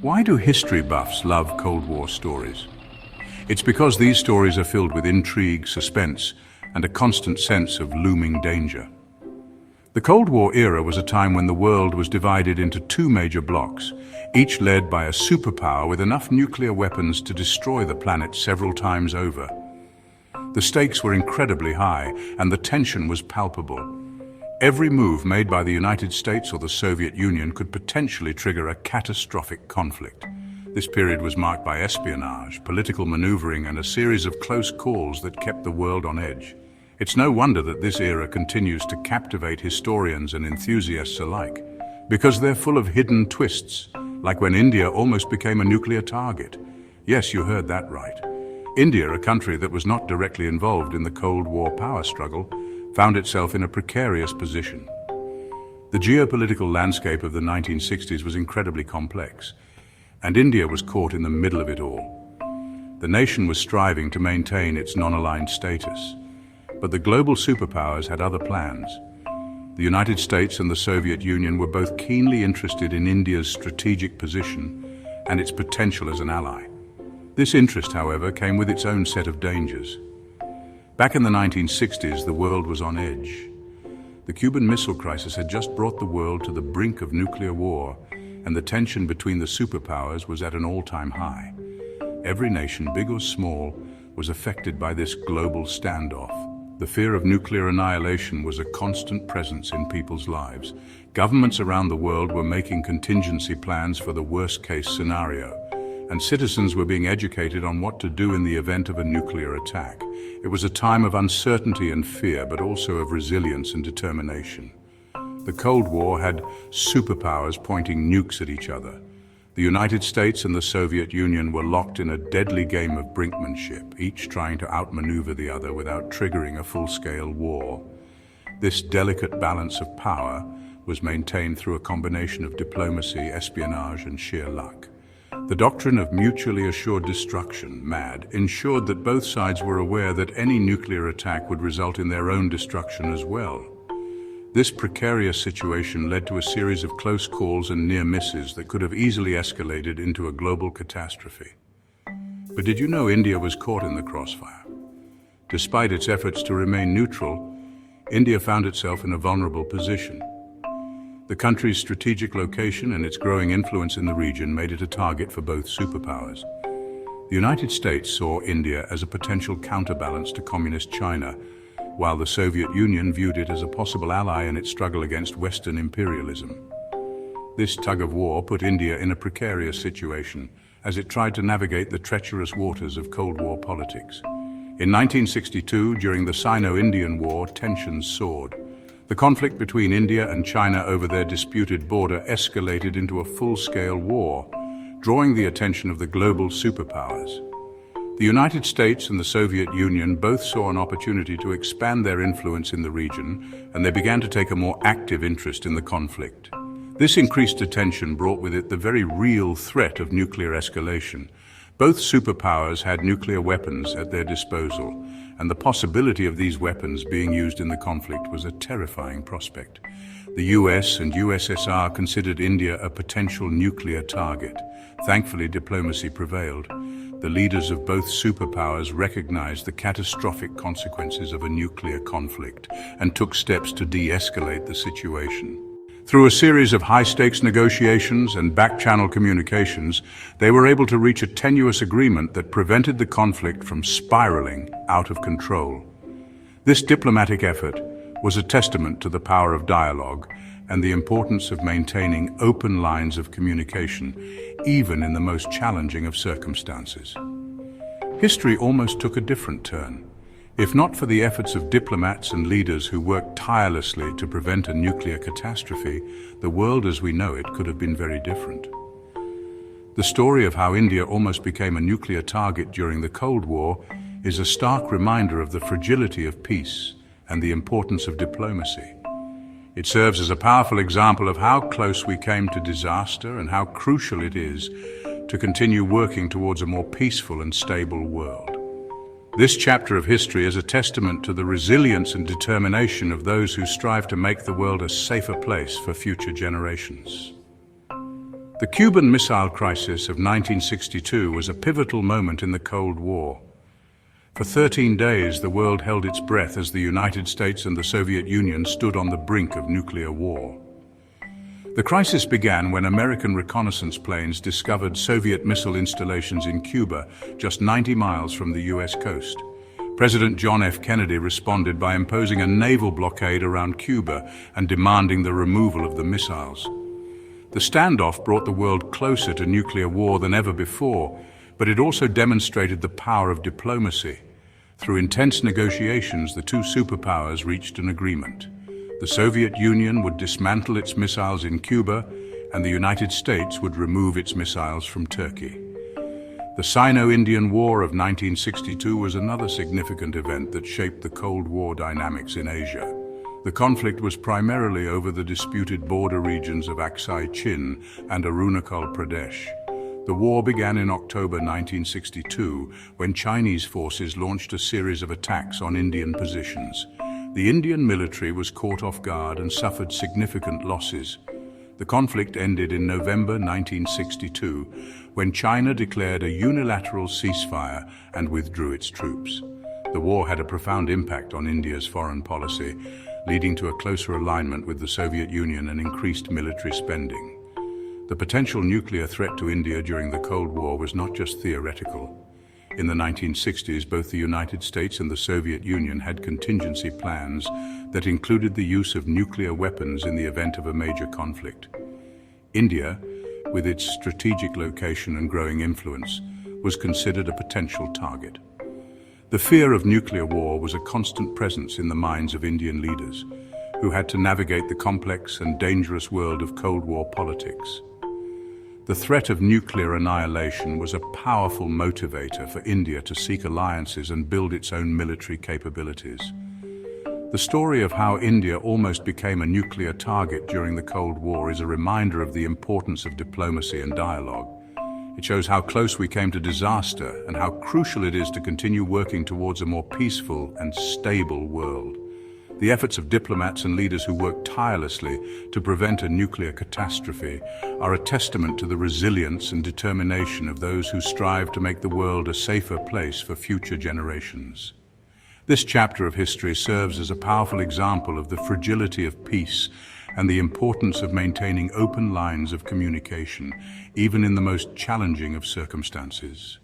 Why do history buffs love Cold War stories? It's because these stories are filled with intrigue, suspense, and a constant sense of looming danger. The Cold War era was a time when the world was divided into two major blocks, each led by a superpower with enough nuclear weapons to destroy the planet several times over. The stakes were incredibly high, and the tension was palpable. Every move made by the United States or the Soviet Union could potentially trigger a catastrophic conflict. This period was marked by espionage, political maneuvering, and a series of close calls that kept the world on edge. It's no wonder that this era continues to captivate historians and enthusiasts alike, because they're full of hidden twists, like when India almost became a nuclear target. Yes, you heard that right. India, a country that was not directly involved in the Cold War power struggle, found itself in a precarious position. The geopolitical landscape of the 1960s was incredibly complex, and India was caught in the middle of it all. The nation was striving to maintain its non-aligned status, but the global superpowers had other plans. The United States and the Soviet Union were both keenly interested in India's strategic position and its potential as an ally. This interest, however, came with its own set of dangers. Back in the 1960s, the world was on edge. The Cuban Missile Crisis had just brought the world to the brink of nuclear war, and the tension between the superpowers was at an all-time high. Every nation, big or small, was affected by this global standoff. The fear of nuclear annihilation was a constant presence in people's lives. Governments around the world were making contingency plans for the worst-case scenario, and citizens were being educated on what to do in the event of a nuclear attack. It was a time of uncertainty and fear, but also of resilience and determination. The Cold War had superpowers pointing nukes at each other. The United States and the Soviet Union were locked in a deadly game of brinkmanship, each trying to outmaneuver the other without triggering a full-scale war. This delicate balance of power was maintained through a combination of diplomacy, espionage, and sheer luck. The doctrine of mutually assured destruction, MAD, ensured that both sides were aware that any nuclear attack would result in their own destruction as well. This precarious situation led to a series of close calls and near misses that could have easily escalated into a global catastrophe. But did you know India was caught in the crossfire? Despite its efforts to remain neutral, India found itself in a vulnerable position. The country's strategic location and its growing influence in the region made it a target for both superpowers. The United States saw India as a potential counterbalance to Communist China, while the Soviet Union viewed it as a possible ally in its struggle against Western imperialism. This tug-of-war put India in a precarious situation as it tried to navigate the treacherous waters of Cold War politics. In 1962, during the Sino-Indian War, tensions soared. The conflict between India and China over their disputed border escalated into a full-scale war, drawing the attention of the global superpowers. The United States and the Soviet Union both saw an opportunity to expand their influence in the region, and they began to take a more active interest in the conflict. This increased attention brought with it the very real threat of nuclear escalation. Both superpowers had nuclear weapons at their disposal, and the possibility of these weapons being used in the conflict was a terrifying prospect. The US and USSR considered India a potential nuclear target. Thankfully, diplomacy prevailed. The leaders of both superpowers recognized the catastrophic consequences of a nuclear conflict and took steps to de-escalate the situation. Through a series of high-stakes negotiations and back-channel communications, they were able to reach a tenuous agreement that prevented the conflict from spiraling out of control. This diplomatic effort was a testament to the power of dialogue and the importance of maintaining open lines of communication, even in the most challenging of circumstances. History almost took a different turn. If not for the efforts of diplomats and leaders who worked tirelessly to prevent a nuclear catastrophe, the world as we know it could have been very different. The story of how India almost became a nuclear target during the Cold War is a stark reminder of the fragility of peace and the importance of diplomacy. It serves as a powerful example of how close we came to disaster and how crucial it is to continue working towards a more peaceful and stable world. This chapter of history is a testament to the resilience and determination of those who strive to make the world a safer place for future generations. The Cuban Missile Crisis of 1962 was a pivotal moment in the Cold War. For 13 days, the world held its breath as the United States and the Soviet Union stood on the brink of nuclear war. The crisis began when American reconnaissance planes discovered Soviet missile installations in Cuba, just 90 miles from the US coast. President John F. Kennedy responded by imposing a naval blockade around Cuba and demanding the removal of the missiles. The standoff brought the world closer to nuclear war than ever before, but it also demonstrated the power of diplomacy. Through intense negotiations, the two superpowers reached an agreement. The Soviet Union would dismantle its missiles in Cuba, and the United States would remove its missiles from Turkey. The Sino-Indian War of 1962 was another significant event that shaped the Cold War dynamics in Asia. The conflict was primarily over the disputed border regions of Aksai Chin and Arunachal Pradesh. The war began in October 1962 when Chinese forces launched a series of attacks on Indian positions. The Indian military was caught off guard and suffered significant losses. The conflict ended in November 1962 when China declared a unilateral ceasefire and withdrew its troops. The war had a profound impact on India's foreign policy, leading to a closer alignment with the Soviet Union and increased military spending. The potential nuclear threat to India during the Cold War was not just theoretical. In the 1960s, both the United States and the Soviet Union had contingency plans that included the use of nuclear weapons in the event of a major conflict. India, with its strategic location and growing influence, was considered a potential target. The fear of nuclear war was a constant presence in the minds of Indian leaders, who had to navigate the complex and dangerous world of Cold War politics. The threat of nuclear annihilation was a powerful motivator for India to seek alliances and build its own military capabilities. The story of how India almost became a nuclear target during the Cold War is a reminder of the importance of diplomacy and dialogue. It shows how close we came to disaster and how crucial it is to continue working towards a more peaceful and stable world. The efforts of diplomats and leaders who work tirelessly to prevent a nuclear catastrophe are a testament to the resilience and determination of those who strive to make the world a safer place for future generations. This chapter of history serves as a powerful example of the fragility of peace and the importance of maintaining open lines of communication, even in the most challenging of circumstances.